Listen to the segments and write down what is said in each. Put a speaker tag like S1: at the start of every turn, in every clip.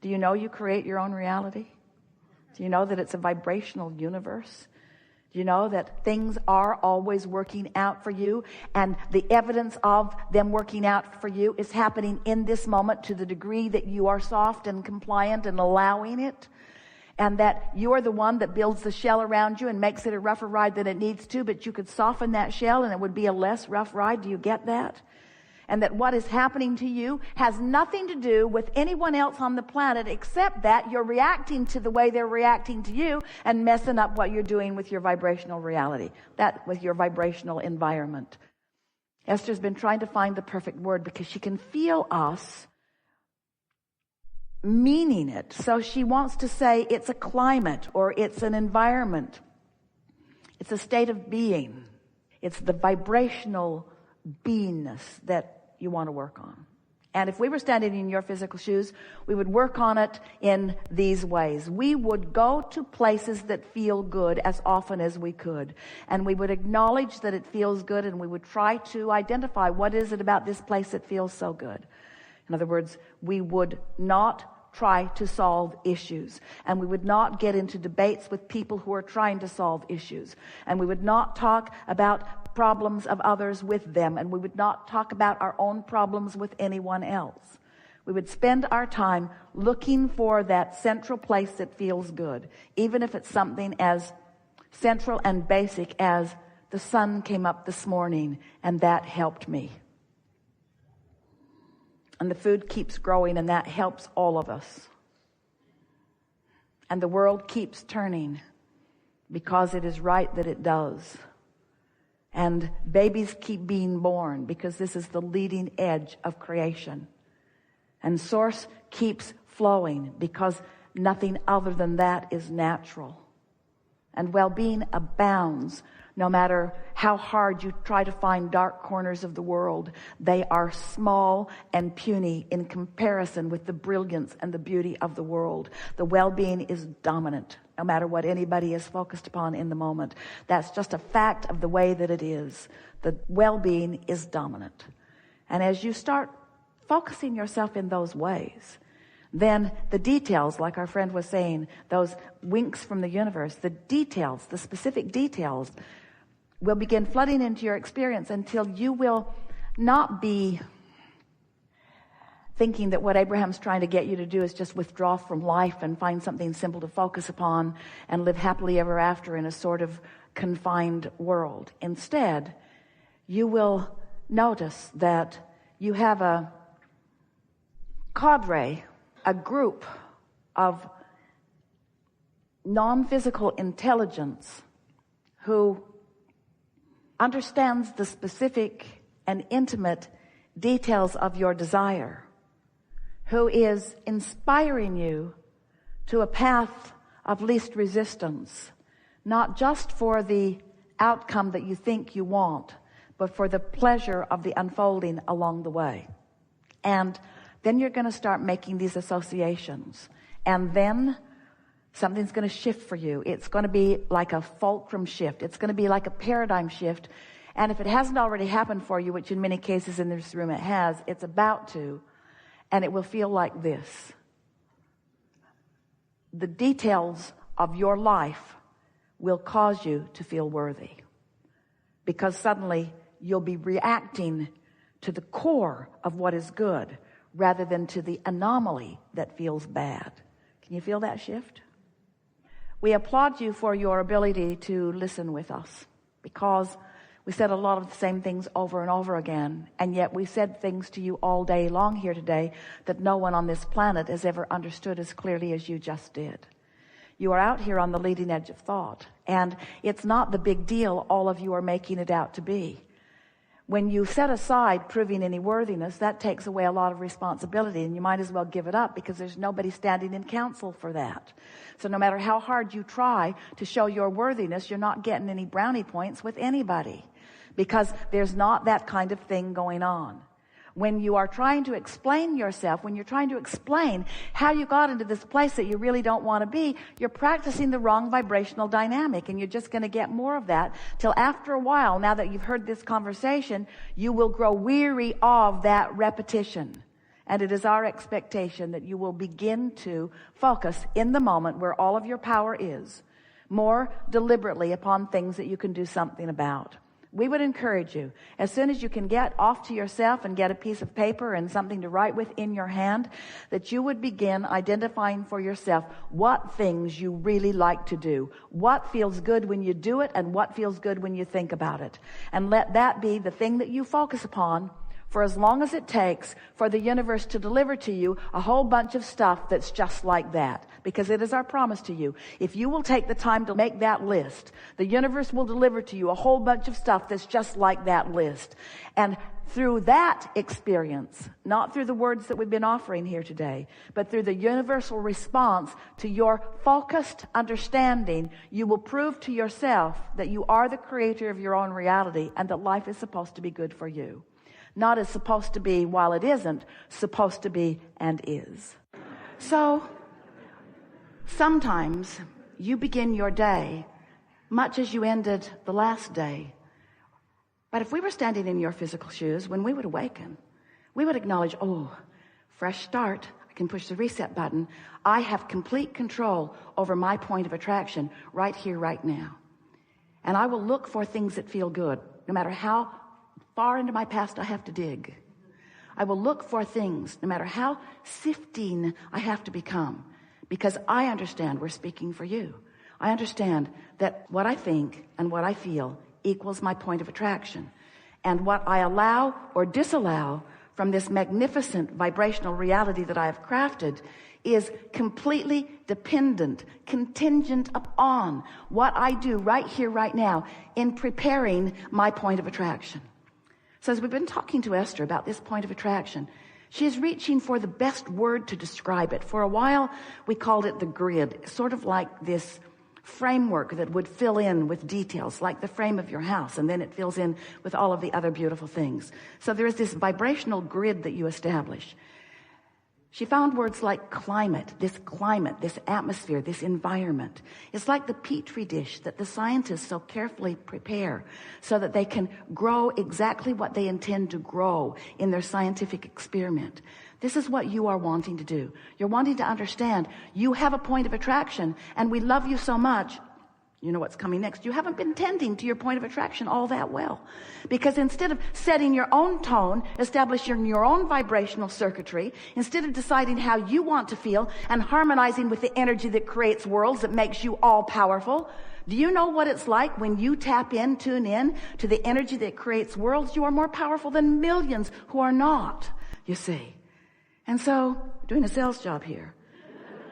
S1: Do you know you create your own reality? Do you know that it's a vibrational universe? Do you know that things are always working out for you, and the evidence of them working out for you is happening in this moment to the degree that you are soft and compliant and allowing it, and that you're the one that builds the shell around you and makes it a rougher ride than it needs to, but you could soften that shell and it would be a less rough ride. Do you get that? And that what is happening to you has nothing to do with anyone else on the planet, except that you're reacting to the way they're reacting to you and messing up what you're doing with your vibrational reality, that with your vibrational environment. Esther's been trying to find the perfect word because she can feel us meaning it. So she wants to say it's a climate, or it's an environment. It's a state of being. It's the vibrational beingness that you want to work on. And if we were standing in your physical shoes, we would work on it in these ways. We would go to places that feel good as often as we could. And we would acknowledge that it feels good, and we would try to identify what is it about this place that feels so good. In other words, we would not try to solve issues, and we would not get into debates with people who are trying to solve issues, and we would not talk about problems of others with them, and we would not talk about our own problems with anyone else. We would spend our time looking for that central place that feels good, even if it's something as central and basic as the sun came up this morning and that helped me. And the food keeps growing, and that helps all of us. And the world keeps turning because it is right that it does. And babies keep being born because this is the leading edge of creation. And source keeps flowing because nothing other than that is natural. And well-being abounds. No matter how hard you try to find dark corners of the world, they are small and puny in comparison with the brilliance and the beauty of the world. The well-being is dominant, no matter what anybody is focused upon in the moment. That's just a fact of the way that it is. The well-being is dominant. And as you start focusing yourself in those ways, then the details, like our friend was saying, those winks from the universe, the details, the specific details, will begin flooding into your experience until you will not be thinking that what Abraham's trying to get you to do is just withdraw from life and find something simple to focus upon and live happily ever after in a sort of confined world. Instead, you will notice that you have a cadre, a group of non-physical intelligence who understands the specific and intimate details of your desire, who is inspiring you to a path of least resistance, not just for the outcome that you think you want, but for the pleasure of the unfolding along the way. And then you're going to start making these associations, and then something's going to shift for you. It's going to be like a fulcrum shift. It's going to be like a paradigm shift. And if it hasn't already happened for you, which in many cases in this room it has, it's about to. And it will feel like this. The details of your life will cause you to feel worthy. Because suddenly you'll be reacting to the core of what is good rather than to the anomaly that feels bad. Can you feel that shift? We applaud you for your ability to listen with us, because we said a lot of the same things over and over again, and yet we said things to you all day long here today that no one on this planet has ever understood as clearly as you just did. You are out here on the leading edge of thought, and it's not the big deal all of you are making it out to be. When you set aside proving any worthiness, that takes away a lot of responsibility, and you might as well give it up because there's nobody standing in counsel for that. So no matter how hard you try to show your worthiness, you're not getting any brownie points with anybody, because there's not that kind of thing going on. When you are trying to explain yourself, when you're trying to explain how you got into this place that you really don't want to be, you're practicing the wrong vibrational dynamic, and you're just going to get more of that till after a while, now that you've heard this conversation, you will grow weary of that repetition. And it is our expectation that you will begin to focus in the moment where all of your power is, more deliberately upon things that you can do something about. We would encourage you, as soon as you can get off to yourself and get a piece of paper and something to write with in your hand, that you would begin identifying for yourself what things you really like to do, what feels good when you do it, and what feels good when you think about it. And let that be the thing that you focus upon for as long as it takes for the universe to deliver to you a whole bunch of stuff that's just like that. Because it is our promise to you. If you will take the time to make that list, the universe will deliver to you a whole bunch of stuff that's just like that list. And through that experience, not through the words that we've been offering here today, but through the universal response to your focused understanding, you will prove to yourself that you are the creator of your own reality and that life is supposed to be good for you. Not as supposed to be while it isn't, supposed to be and is. So, sometimes you begin your day much as you ended the last day. But if we were standing in your physical shoes, when we would awaken, we would acknowledge, oh, fresh start. I can push the reset button. I have complete control over my point of attraction right here, right now. And I will look for things that feel good, no matter how far into my past I have to dig. I will look for things, no matter how sifting I have to become, because I understand we're speaking for you. I understand that what I think and what I feel equals my point of attraction. And what I allow or disallow from this magnificent vibrational reality that I have crafted is completely dependent, contingent upon what I do right here, right now, in preparing my point of attraction. So as we've been talking to Esther about this point of attraction, she is reaching for the best word to describe it. For a while, we called it the grid, sort of like this framework that would fill in with details, like the frame of your house, and then it fills in with all of the other beautiful things. So there is this vibrational grid that you establish. She found words like climate, this atmosphere, this environment. It's like the petri dish that the scientists so carefully prepare so that they can grow exactly what they intend to grow in their scientific experiment. This is what you are wanting to do. You're wanting to understand you have a point of attraction, and we love you so much. You know what's coming next. You haven't been tending to your point of attraction all that well. Because instead of setting your own tone, establishing your own vibrational circuitry, instead of deciding how you want to feel and harmonizing with the energy that creates worlds, that makes you all powerful, do you know what it's like when you tune in to the energy that creates worlds? You are more powerful than millions who are not, you see. And so, doing a sales job here.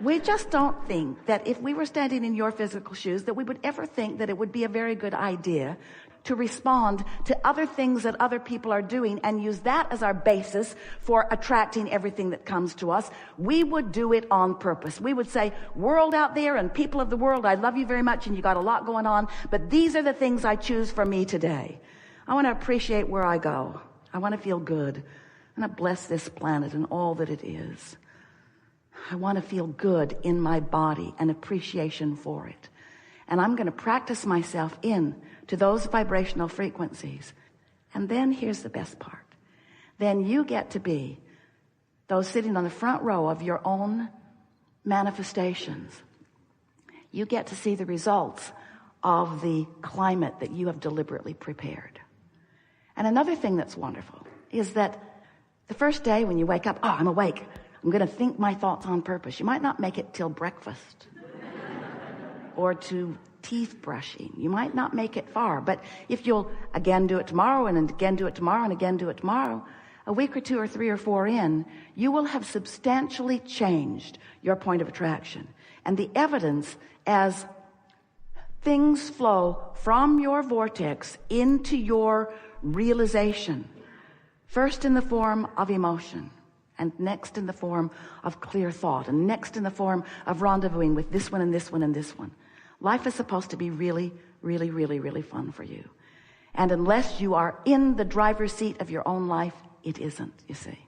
S1: We just don't think that if we were standing in your physical shoes, that we would ever think that it would be a very good idea to respond to other things that other people are doing and use that as our basis for attracting everything that comes to us. We would do it on purpose. We would say, world out there and people of the world, I love you very much and you got a lot going on, but these are the things I choose for me today. I want to appreciate where I go. I want to feel good. I want to bless this planet and all that it is. I want to feel good in my body and appreciation for it. And I'm going to practice myself in to those vibrational frequencies. And then here's the best part. Then you get to be those sitting on the front row of your own manifestations. You get to see the results of the climate that you have deliberately prepared. And another thing that's wonderful is that the first day when you wake up, oh, I'm awake. I'm going to think my thoughts on purpose. You might not make it till breakfast or to teeth brushing. You might not make it far. But if you'll again do it tomorrow and again do it tomorrow and again do it tomorrow, a week or two or three or four in, you will have substantially changed your point of attraction. And the evidence as things flow from your vortex into your realization, first in the form of emotion, and next in the form of clear thought, and next in the form of rendezvousing with this one and this one and this one. Life is supposed to be really, really, really, really fun for you. And unless you are in the driver's seat of your own life, it isn't, you see.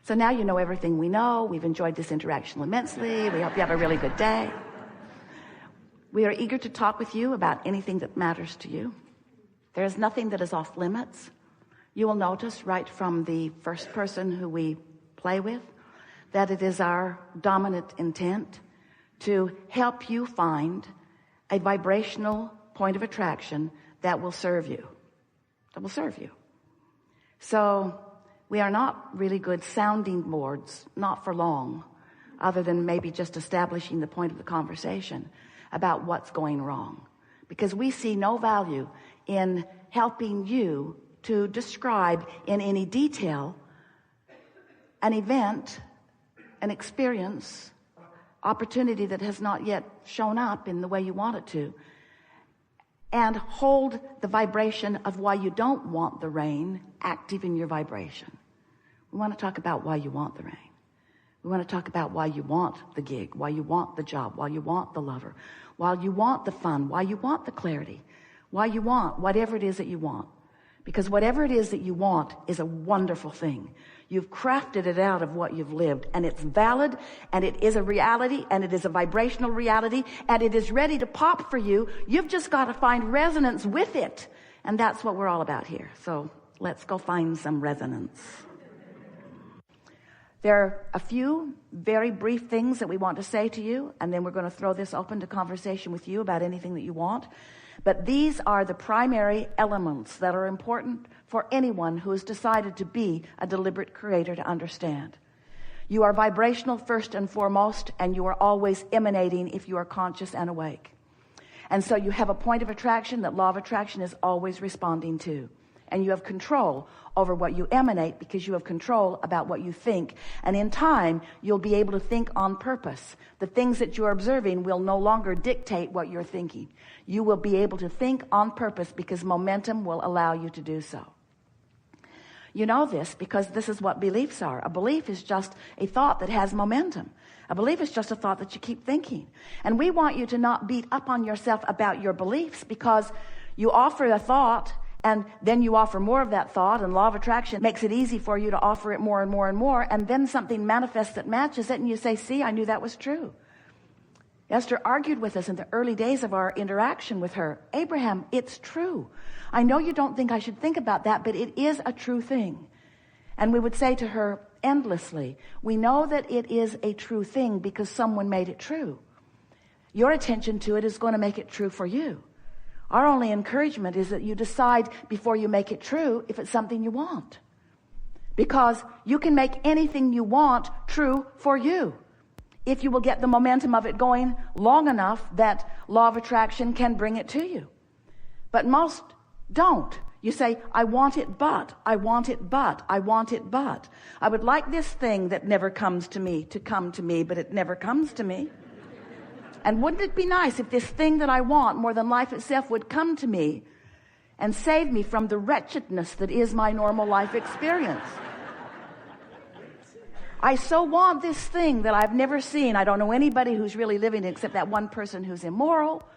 S1: So now you know everything we know. We've enjoyed this interaction immensely. We hope you have a really good day. We are eager to talk with you about anything that matters to you. There is nothing that is off limits. You will notice right from the first person who we play with, that it is our dominant intent to help you find a vibrational point of attraction that will serve you. That will serve you. So we are not really good sounding boards, not for long, other than maybe just establishing the point of the conversation about what's going wrong. Because we see no value in helping you to describe in any detail an event, an experience, opportunity that has not yet shown up in the way you want it to, and hold the vibration of why you don't want the rain active in your vibration. We want to talk about why you want the rain. We want to talk about why you want the gig, why you want the job, why you want the lover, why you want the fun, why you want the clarity, why you want whatever it is that you want. Because whatever it is that you want is a wonderful thing. You've crafted it out of what you've lived, and it's valid, and it is a reality, and it is a vibrational reality, and it is ready to pop for you. You've just got to find resonance with it. And that's what we're all about here. So let's go find some resonance. There are a few very brief things that we want to say to you, and then we're going to throw this open to conversation with you about anything that you want. But these are the primary elements that are important for anyone who has decided to be a deliberate creator to understand. You are vibrational first and foremost, and you are always emanating if you are conscious and awake. And so you have a point of attraction that law of attraction is always responding to. And you have control over what you emanate because you have control about what you think. And in time, you'll be able to think on purpose. The things that you're observing will no longer dictate what you're thinking. You will be able to think on purpose because momentum will allow you to do so. You know this because this is what beliefs are. A belief is just a thought that has momentum. A belief is just a thought that you keep thinking. And we want you to not beat up on yourself about your beliefs because you offer a thought and then you offer more of that thought, and law of attraction makes it easy for you to offer it more and more and more, and then something manifests that matches it, and you say, see, I knew that was true. Esther argued with us in the early days of our interaction with her. Abraham, it's true. I know you don't think I should think about that, but it is a true thing. And we would say to her endlessly, we know that it is a true thing because someone made it true. Your attention to it is going to make it true for you. Our only encouragement is that you decide before you make it true if it's something you want. Because you can make anything you want true for you if you will get the momentum of it going long enough that law of attraction can bring it to you. But most don't. You say, I want it, but, I want it, but, I want it, but. I would like this thing that never comes to me to come to me, but it never comes to me. And wouldn't it be nice if this thing that I want more than life itself would come to me and save me from the wretchedness that is my normal life experience? I so want this thing that I've never seen. I don't know anybody who's really living it except that one person who's immoral.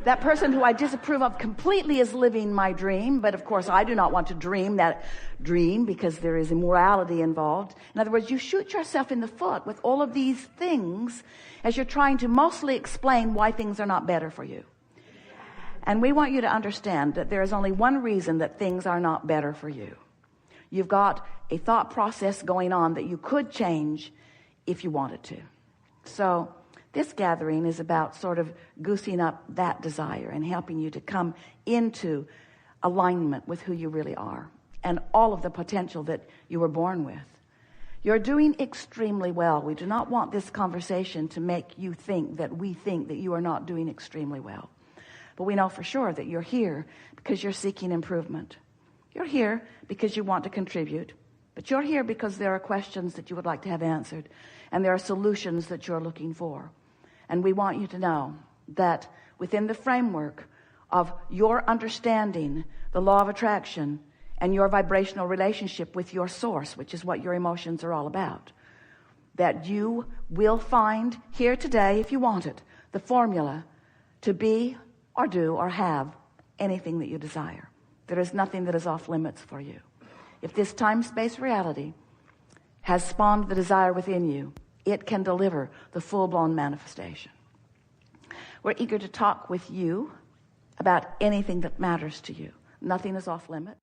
S1: That person who I disapprove of completely is living my dream. But of course, I do not want to dream that dream because there is immorality involved. In other words, you shoot yourself in the foot with all of these things as you're trying to mostly explain why things are not better for you. And we want you to understand that there is only one reason that things are not better for you. You've got a thought process going on that you could change if you wanted to. So this gathering is about sort of goosing up that desire and helping you to come into alignment with who you really are and all of the potential that you were born with. You're doing extremely well. We do not want this conversation to make you think that we think that you are not doing extremely well. But we know for sure that you're here because you're seeking improvement. You're here because you want to contribute. But you're here because there are questions that you would like to have answered. And there are solutions that you're looking for. And we want you to know that within the framework of your understanding the law of attraction and your vibrational relationship with your source, which is what your emotions are all about, that you will find here today, if you want it, the formula to be or do or have anything that you desire. There is nothing that is off limits for you. If this time-space reality has spawned the desire within you, it can deliver the full-blown manifestation. We're eager to talk with you about anything that matters to you. Nothing is off limits.